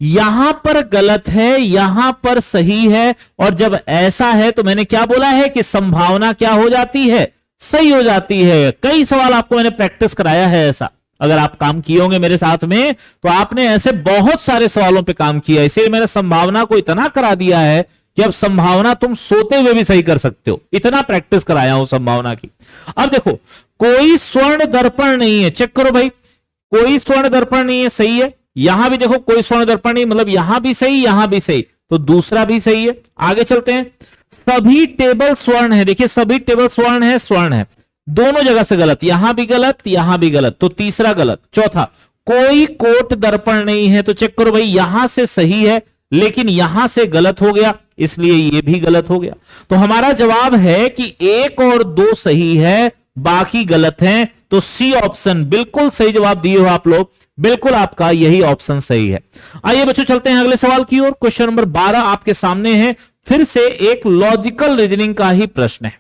यहां पर गलत है, यहां पर सही है, और जब ऐसा है तो मैंने क्या बोला है कि संभावना क्या हो जाती है, सही हो जाती है। कई सवाल आपको मैंने प्रैक्टिस कराया है ऐसा, अगर आप काम किए होंगे मेरे साथ में तो आपने ऐसे बहुत सारे सवालों पे काम किया। इसीलिए मैंने संभावना को इतना करा दिया है कि अब संभावना तुम सोते हुए भी सही कर सकते हो, इतना प्रैक्टिस कराया हूं संभावना की। अब देखो कोई स्वर्ण दर्पण नहीं है, चेक करो भाई, कोई स्वर्ण दर्पण नहीं है, सही है। यहां भी देखो कोई स्वर्ण दर्पण नहीं, मतलब यहां भी सही यहां भी सही, तो दूसरा भी सही है। आगे चलते हैं, सभी टेबल स्वर्ण है। देखिए सभी टेबल स्वर्ण है, स्वर्ण है, दोनों जगह से गलत, यहां भी गलत यहां भी गलत, तो तीसरा गलत। चौथा, कोई कोट दर्पण नहीं है, तो चेक करो भाई यहां से सही है लेकिन यहां से गलत हो गया, इसलिए ये भी गलत हो गया। तो हमारा जवाब है कि 1 और 2 सही है, बाकी गलत हैं। तो सी ऑप्शन बिल्कुल सही जवाब दिए हो आप लोग, बिल्कुल आपका यही ऑप्शन सही है। आइए बच्चों चलते हैं अगले सवाल की ओर। क्वेश्चन नंबर 12 आपके सामने है, फिर से एक लॉजिकल रीजनिंग का ही प्रश्न है।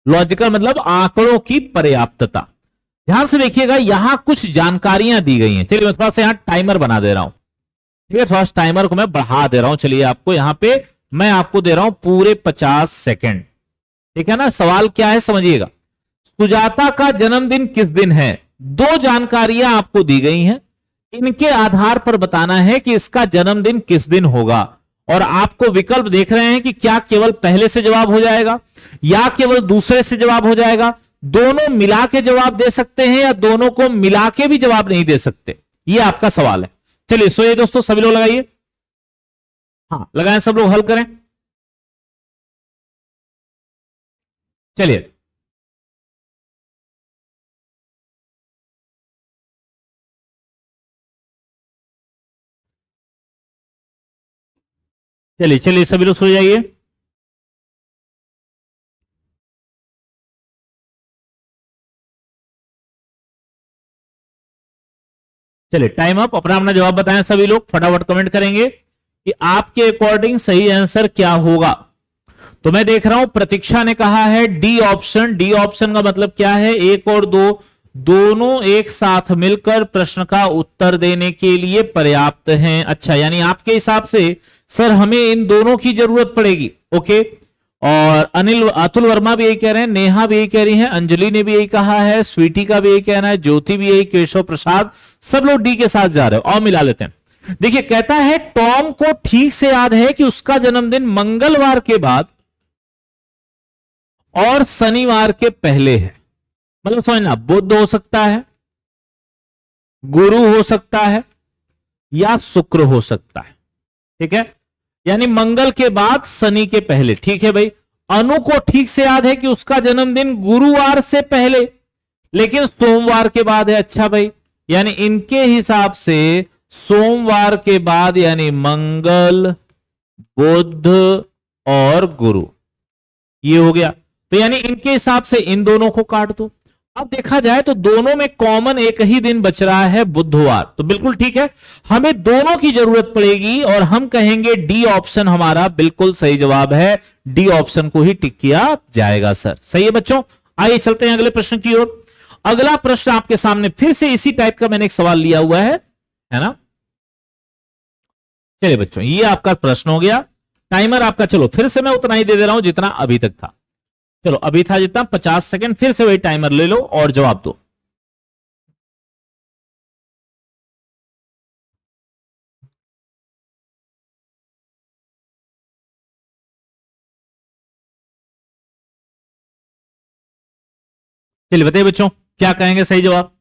लॉजिकल मतलब आंकड़ों की पर्याप्तता। ध्यान से देखिएगा, यहां कुछ जानकारियां दी गई हैं। चलिए मैं थोड़ा सा यहां टाइमर बना दे रहा हूं, ठीक है, थोड़ा सा टाइमर को मैं बढ़ा दे रहा हूं। चलिए आपको यहां पे मैं आपको दे रहा हूं पूरे 50 सेकेंड, ठीक है ना। सवाल क्या है समझिएगा, सुजाता का जन्मदिन किस दिन है। 2 जानकारियां आपको दी गई हैं, इनके आधार पर बताना है कि इसका जन्मदिन किस दिन होगा। और आपको विकल्प देख रहे हैं कि क्या केवल पहले से जवाब हो जाएगा या केवल दूसरे से जवाब हो जाएगा, दोनों मिला के जवाब दे सकते हैं या दोनों को मिला के भी जवाब नहीं दे सकते, यह आपका सवाल है। चलिए सोइए दोस्तों, सभी लोग लगाइए, हाँ लगाएं, सब लोग हल करें। चलिए चलिए चलिए सभी लोग सो जाइए। चलिए टाइम अप। अपना अपना जवाब बताएं सभी लोग, फटाफट कमेंट करेंगे कि आपके अकॉर्डिंग सही आंसर क्या होगा। तो मैं देख रहा हूं प्रतीक्षा ने कहा है डी ऑप्शन। डी ऑप्शन का मतलब क्या है, 1 और 2 दोनों एक साथ मिलकर प्रश्न का उत्तर देने के लिए पर्याप्त हैं। अच्छा, यानी आपके हिसाब से सर हमें इन दोनों की जरूरत पड़ेगी। ओके, और अतुल वर्मा भी यही कह रहे हैं, नेहा भी यही कह रही है, अंजलि ने भी यही कहा है, स्वीटी का भी यही कहना है, ज्योति भी यही, केशव प्रसाद, सब लोग डी के साथ जा रहे हो। और मिला लेते हैं। देखिए कहता है टॉम को ठीक से याद है कि उसका जन्मदिन मंगलवार के बाद और शनिवार के पहले है। मतलब समझना, बुध हो सकता है, गुरु हो सकता है या शुक्र हो सकता है, ठीक है, यानी मंगल के बाद शनि के पहले। ठीक है भाई, अनु को ठीक से याद है कि उसका जन्मदिन गुरुवार से पहले लेकिन सोमवार के बाद है। अच्छा भाई, यानी इनके हिसाब से सोमवार के बाद यानी मंगल, बुध और गुरु, ये हो गया। तो यानी इनके हिसाब से इन दोनों को काट दो। अब देखा जाए तो दोनों में कॉमन एक ही दिन बच रहा है, बुधवार, तो बिल्कुल ठीक है, हमें दोनों की जरूरत पड़ेगी और हम कहेंगे डी ऑप्शन हमारा बिल्कुल सही जवाब है। डी ऑप्शन को ही टिक किया जाएगा सर। सही है बच्चों। आइए चलते हैं अगले प्रश्न की ओर। अगला प्रश्न आपके सामने फिर से इसी टाइप का मैंने एक सवाल लिया हुआ है ना। चलिए बच्चों, ये आपका प्रश्न हो गया। टाइमर आपका, चलो फिर से मैं उतना ही दे दे रहा हूं जितना अभी तक था। चलो अभी था जितना 50 सेकंड, फिर से वही टाइमर ले लो और जवाब दो। चलिए बताइए बच्चों, क्या कहेंगे सही जवाब।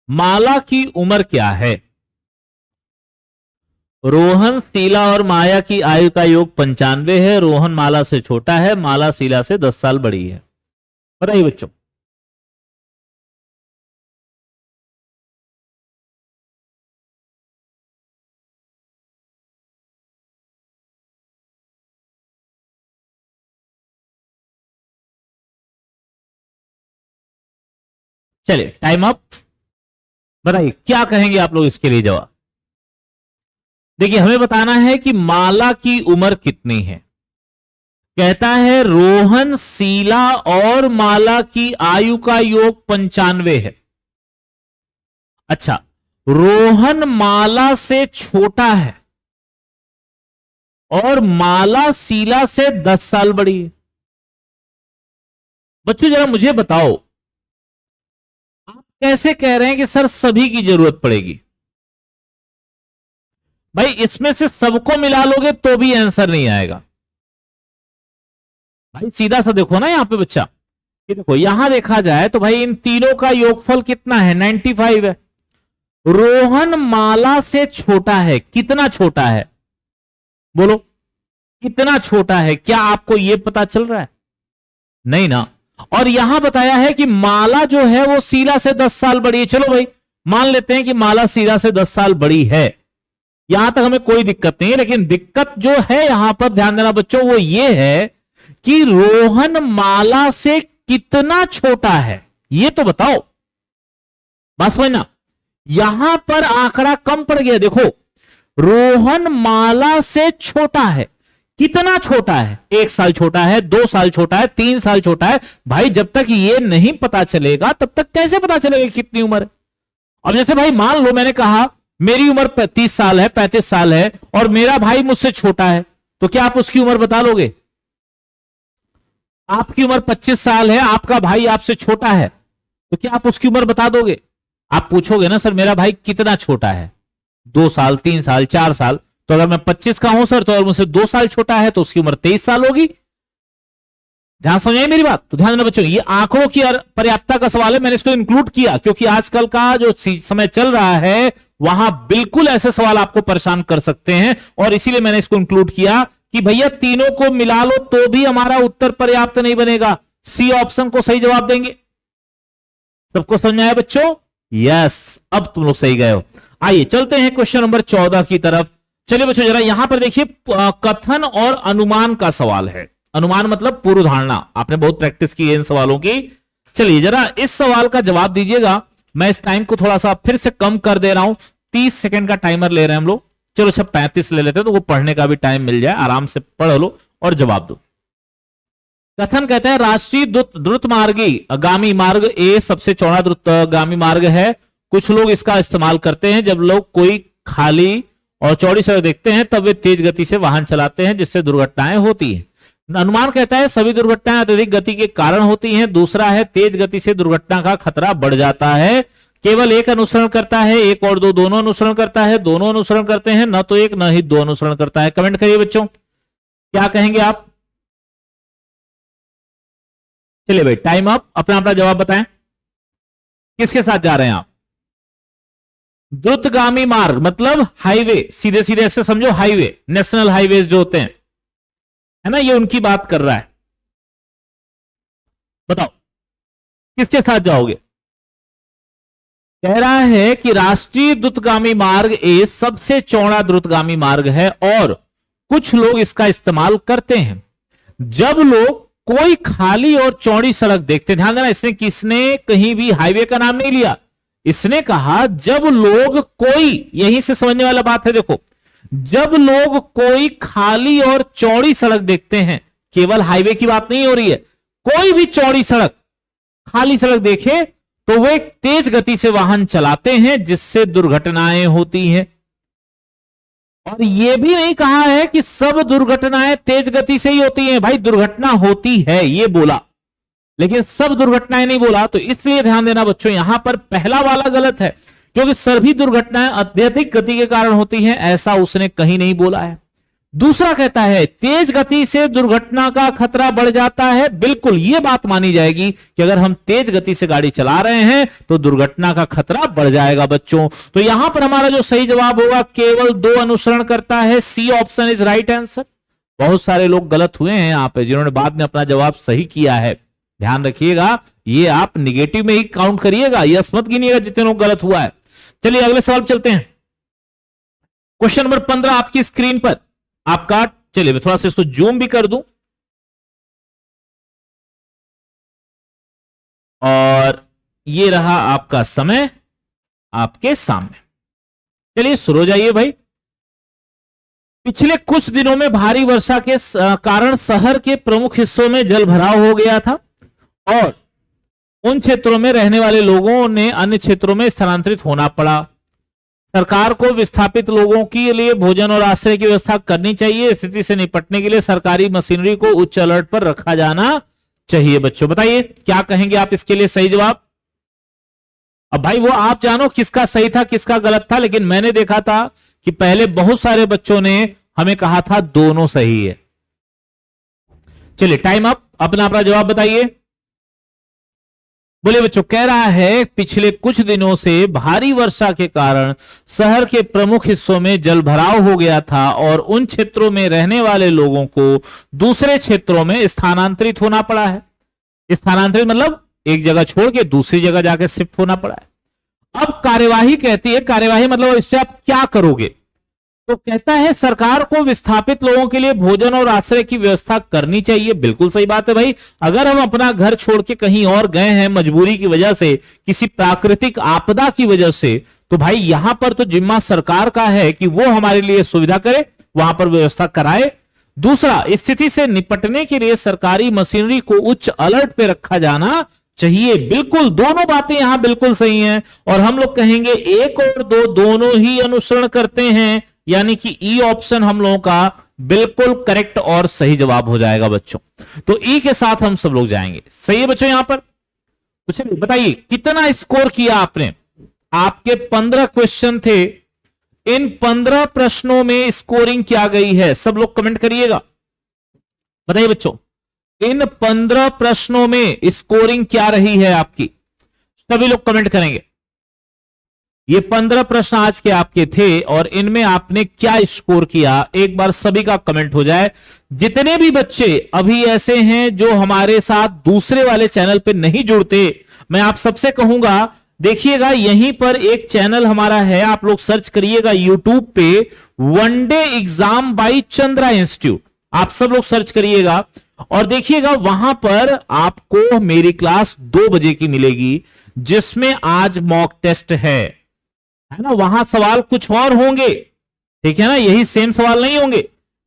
माला की उम्र क्या है? रोहन, शीला और माया की आयु का योग 95 है। रोहन माला से छोटा है, माला शीला से 10 साल बड़ी है। बताइए बच्चों। चलिए टाइम अप। बताइए क्या कहेंगे आप लोग इसके लिए जवाब। देखिए हमें बताना है कि माला की उम्र कितनी है। कहता है रोहन, शीला और माला की आयु का योग 95 है। अच्छा, रोहन माला से छोटा है और माला शीला से 10 साल बड़ी है। बच्चों जरा मुझे बताओ, आप कैसे कह रहे हैं कि सर सभी की जरूरत पड़ेगी? भाई इसमें से सबको मिला लोगे तो भी आंसर नहीं आएगा। भाई सीधा सा देखो ना यहां पे बच्चा, ये देखो यहां देखा जाए तो भाई इन तीनों का योगफल कितना है? 95 है। रोहन माला से छोटा है, कितना छोटा है बोलो, कितना छोटा है? क्या आपको यह पता चल रहा है? नहीं ना। और यहां बताया है कि माला जो है वो शीला से 10 साल बड़ी है। चलो भाई मान लेते हैं कि माला शीला से 10 साल बड़ी है, यहां तक हमें कोई दिक्कत नहीं है। लेकिन दिक्कत जो है यहां पर ध्यान देना बच्चों, वो ये है कि रोहन माला से कितना छोटा है, ये तो बताओ। बस समझना, यहां पर आंकड़ा कम पड़ गया। देखो रोहन माला से छोटा है, कितना छोटा है? 1 साल छोटा है, 2 साल छोटा है, 3 साल छोटा है। भाई जब तक ये नहीं पता चलेगा तब तक कैसे पता चलेगा कितनी उम्र है? अब जैसे भाई मान लो मैंने कहा मेरी उम्र 30 साल है, 35 साल है और मेरा भाई मुझसे छोटा है, तो क्या आप उसकी उम्र बता लोगे? आपकी उम्र 25 साल है, आपका भाई आपसे छोटा है, तो क्या आप उसकी उम्र बता दोगे? आप पूछोगे ना सर मेरा भाई कितना छोटा है, 2 साल, 3 साल, 4 साल। तो अगर मैं 25 का हूं सर तो अगर मुझसे 2 साल छोटा है तो उसकी उम्र 23 साल होगी। ध्यान समझाइए मेरी बात। तो ध्यान देना बच्चों, ये आंकड़ों की पर्याप्तता का सवाल है, मैंने इसको इंक्लूड किया क्योंकि आजकल का जो समय चल रहा है वहां बिल्कुल ऐसे सवाल आपको परेशान कर सकते हैं, और इसीलिए मैंने इसको इंक्लूड किया कि भैया तीनों को मिला लो तो भी हमारा उत्तर पर्याप्त नहीं बनेगा। सी ऑप्शन को सही जवाब देंगे। सबको समझ में आया बच्चों? यस, अब तुम लोग सही गए हो। आइए चलते हैं क्वेश्चन नंबर 14 की तरफ। चलिए बच्चों जरा यहां पर देखिए, कथन और अनुमान का सवाल है। अनुमान मतलब पूर्व धारणा, आपने बहुत प्रैक्टिस की है इन सवालों की। चलिए जरा इस सवाल का जवाब दीजिएगा। मैं इस टाइम को थोड़ा सा फिर से कम कर दे रहा हूं, 30 सेकंड का टाइमर ले रहे हैं हम लोग। चलो अच्छा 35 ले लेते हैं तो वो पढ़ने का भी टाइम मिल जाए, आराम से पढ़ लो और जवाब दो। कथन कहता है राष्ट्रीय द्रुत मार्गी गामी मार्ग ए सबसे चौड़ा द्रुतगामी मार्ग है। कुछ लोग इसका इस्तेमाल करते हैं जब लोग कोई खाली और चौड़ी सड़क देखते हैं तब वे तेज गति से वाहन चलाते हैं जिससे दुर्घटनाएं होती हैं। अनुमान कहता है सभी दुर्घटनाएं अत्यधिक गति के कारण होती हैं। दूसरा है तेज गति से दुर्घटना का खतरा बढ़ जाता है। केवल एक अनुसरण करता है, एक और दो दोनों अनुसरण करता है, दोनों अनुसरण करते हैं, न तो एक न ही दो अनुसरण करता है। कमेंट करिए बच्चों, क्या कहेंगे आप? चलिए भाई टाइम अप, अपना अपना जवाब बताएं। किसके साथ जा रहे हैं आप? द्रुतगामी मार्ग मतलब हाईवे, सीधे सीधे ऐसे समझो, हाईवे, नेशनल हाईवे जो होते हैं, है ना, ये उनकी बात कर रहा है। बताओ किसके साथ जाओगे? कह रहा है कि राष्ट्रीय द्रुतगामी मार्ग ए सबसे चौड़ा द्रुतगामी मार्ग है और कुछ लोग इसका इस्तेमाल करते हैं। जब लोग कोई खाली और चौड़ी सड़क देखते, ध्यान देना, किसने कहीं भी हाईवे का नाम नहीं लिया, इसने कहा जब लोग कोई, यहीं से समझने वाला बात है, देखो, जब लोग कोई खाली और चौड़ी सड़क देखते हैं, केवल हाईवे की बात नहीं हो रही है, कोई भी चौड़ी सड़क, खाली सड़क देखे तो वे तेज गति से वाहन चलाते हैं जिससे दुर्घटनाएं होती हैं। और यह भी नहीं कहा है कि सब दुर्घटनाएं तेज गति से ही होती हैं, भाई दुर्घटना होती है ये बोला, लेकिन सब दुर्घटनाएं नहीं बोला। तो इसलिए ध्यान देना बच्चों, यहां पर पहला वाला गलत है, क्योंकि सभी दुर्घटनाएं अत्यधिक गति के कारण होती हैं, ऐसा उसने कहीं नहीं बोला है। दूसरा कहता है तेज गति से दुर्घटना का खतरा बढ़ जाता है, बिल्कुल ये बात मानी जाएगी कि अगर हम तेज गति से गाड़ी चला रहे हैं तो दुर्घटना का खतरा बढ़ जाएगा बच्चों। तो यहां पर हमारा जो सही जवाब होगा केवल 2 अनुसरण करता है, C option is right answer. बहुत सारे लोग गलत हुए हैं यहां पे जिन्होंने बाद में अपना जवाब सही किया है, ध्यान रखिएगा, ये आप निगेटिव में ही काउंट करिएगा, यस मत गिनिएगा जितने लोग गलत हुआ है। चलिए अगले सवाल चलते हैं। क्वेश्चन नंबर 15 आपकी स्क्रीन पर आपका, चलिए मैं थोड़ा सा इसको जूम भी कर दूं और ये रहा आपका समय आपके सामने। चलिए शुरू हो जाइए भाई। पिछले कुछ दिनों में भारी वर्षा के कारण शहर के प्रमुख हिस्सों में जल भराव हो गया था और उन क्षेत्रों में रहने वाले लोगों ने अन्य क्षेत्रों में स्थानांतरित होना पड़ा। सरकार को विस्थापित लोगों के लिए भोजन और आश्रय की व्यवस्था करनी चाहिए। स्थिति से निपटने के लिए सरकारी मशीनरी को उच्च अलर्ट पर रखा जाना चाहिए। बच्चों बताइए क्या कहेंगे आप इसके लिए सही जवाब। अब भाई वो आप जानो किसका सही था किसका गलत था, लेकिन मैंने देखा था कि पहले बहुत सारे बच्चों ने हमें कहा था दोनों सही है। चलिए टाइम अप, अपना अपना जवाब बताइए। बोले बच्चों, कह रहा है पिछले कुछ दिनों से भारी वर्षा के कारण शहर के प्रमुख हिस्सों में जल भराव हो गया था और उन क्षेत्रों में रहने वाले लोगों को दूसरे क्षेत्रों में स्थानांतरित होना पड़ा है। स्थानांतरित मतलब एक जगह छोड़ के दूसरी जगह जाकर शिफ्ट होना पड़ा है। अब कार्यवाही कहती है, कार्यवाही मतलब इससे आप क्या करोगे, तो कहता है सरकार को विस्थापित लोगों के लिए भोजन और आश्रय की व्यवस्था करनी चाहिए। बिल्कुल सही बात है भाई, अगर हम अपना घर छोड़ के कहीं और गए हैं मजबूरी की वजह से, किसी प्राकृतिक आपदा की वजह से, तो भाई यहां पर तो जिम्मा सरकार का है कि वो हमारे लिए सुविधा करे, वहां पर व्यवस्था कराए। दूसरा, स्थिति से निपटने के लिए सरकारी मशीनरी को उच्च अलर्ट पे रखा जाना चाहिए। बिल्कुल दोनों बातें यहां बिल्कुल सही हैं और हम लोग कहेंगे 1 और 2 दोनों ही अनुसरण करते हैं, यानी कि ई ऑप्शन हम लोगों का बिल्कुल करेक्ट और सही जवाब हो जाएगा बच्चों। तो ई के साथ हम सब लोग जाएंगे। सही है बच्चों यहां पर। तो चलिए बताइए कितना स्कोर किया आपने। आपके 15 क्वेश्चन थे, इन 15 प्रश्नों में स्कोरिंग क्या गई है, सब लोग कमेंट करिएगा। बताइए बच्चों इन 15 प्रश्नों में स्कोरिंग क्या रही है आपकी, सभी लोग कमेंट करेंगे। ये 15 प्रश्न आज के आपके थे और इनमें आपने क्या स्कोर किया, एक बार सभी का कमेंट हो जाए। जितने भी बच्चे अभी ऐसे हैं जो हमारे साथ दूसरे वाले चैनल पे नहीं जुड़ते, मैं आप सबसे कहूंगा देखिएगा यहीं पर एक चैनल हमारा है, आप लोग सर्च करिएगा यूट्यूब पे one day exam by Chandra institute, आप सब लोग सर्च करिएगा और देखिएगा वहां पर आपको मेरी क्लास 2 बजे की मिलेगी जिसमें आज मॉक टेस्ट है ना। वहां सवाल कुछ और होंगे, ठीक है ना, यही सेम सवाल नहीं होंगे,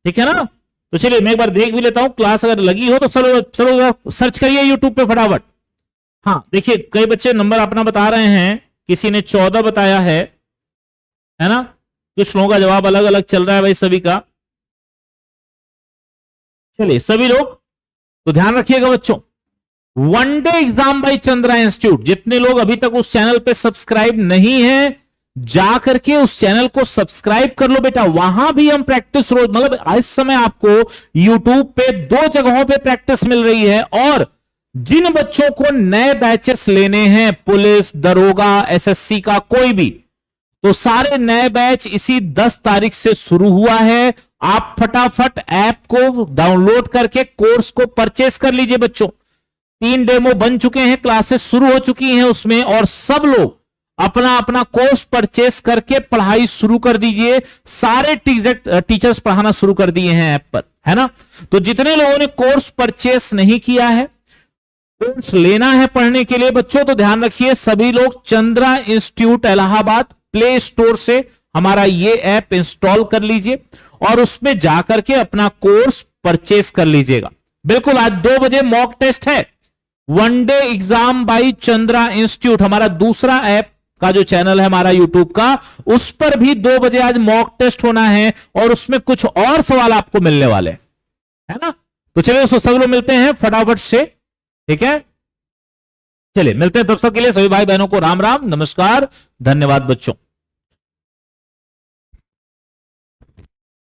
ठीक है ना। तो चलिए मैं एक बार देख भी लेता हूं, क्लास अगर लगी हो तो सब सर्च करिए यूट्यूब पे फटाफट। हाँ देखिए कई बच्चे नंबर अपना बता रहे हैं, किसी ने 14 बताया है ना, कुछ लोगों का जवाब अलग अलग चल रहा है भाई सभी का। चलिए सभी लोग तो ध्यान रखिएगा बच्चों, one day exam by Chandra institute, जितने लोग अभी तक उस चैनल पे सब्सक्राइब नहीं है जा करके उस चैनल को सब्सक्राइब कर लो बेटा। वहां भी हम प्रैक्टिस रोज, मतलब इस समय आपको यूट्यूब पे 2 जगहों पे प्रैक्टिस मिल रही है और जिन बच्चों को नए बैचेस लेने हैं, पुलिस, दरोगा, एसएससी का कोई भी, तो सारे नए बैच इसी 10 तारीख से शुरू हुआ है। आप फटाफट ऐप को डाउनलोड करके कोर्स को परचेस कर लीजिए बच्चों। 3 डेमो बन चुके हैं, क्लासेस शुरू हो चुकी हैं उसमें और सब लोग अपना अपना कोर्स परचेस करके पढ़ाई शुरू कर दीजिए। सारे टीचर्स पढ़ाना शुरू कर दिए हैं ऐप पर, है ना। तो जितने लोगों ने कोर्स परचेस नहीं किया है, कोर्स लेना है पढ़ने के लिए बच्चों, तो ध्यान रखिए सभी लोग Chandra institute Allahabad play store से हमारा ये ऐप इंस्टॉल कर लीजिए और उसमें जाकर के अपना कोर्स परचेस कर लीजिएगा। बिल्कुल, आज 2 बजे मॉक टेस्ट है, one day exam by Chandra institute, हमारा दूसरा ऐप का जो चैनल है हमारा यूट्यूब का, उस पर भी 2 बजे आज मॉक टेस्ट होना है और उसमें कुछ और सवाल आपको मिलने वाले, है ना। तो चलिए दोस्तों, सब लोग मिलते हैं फटाफट से, ठीक है। चलिए मिलते हैं, तब तक के लिए सभी भाई बहनों को राम राम, नमस्कार, धन्यवाद बच्चों।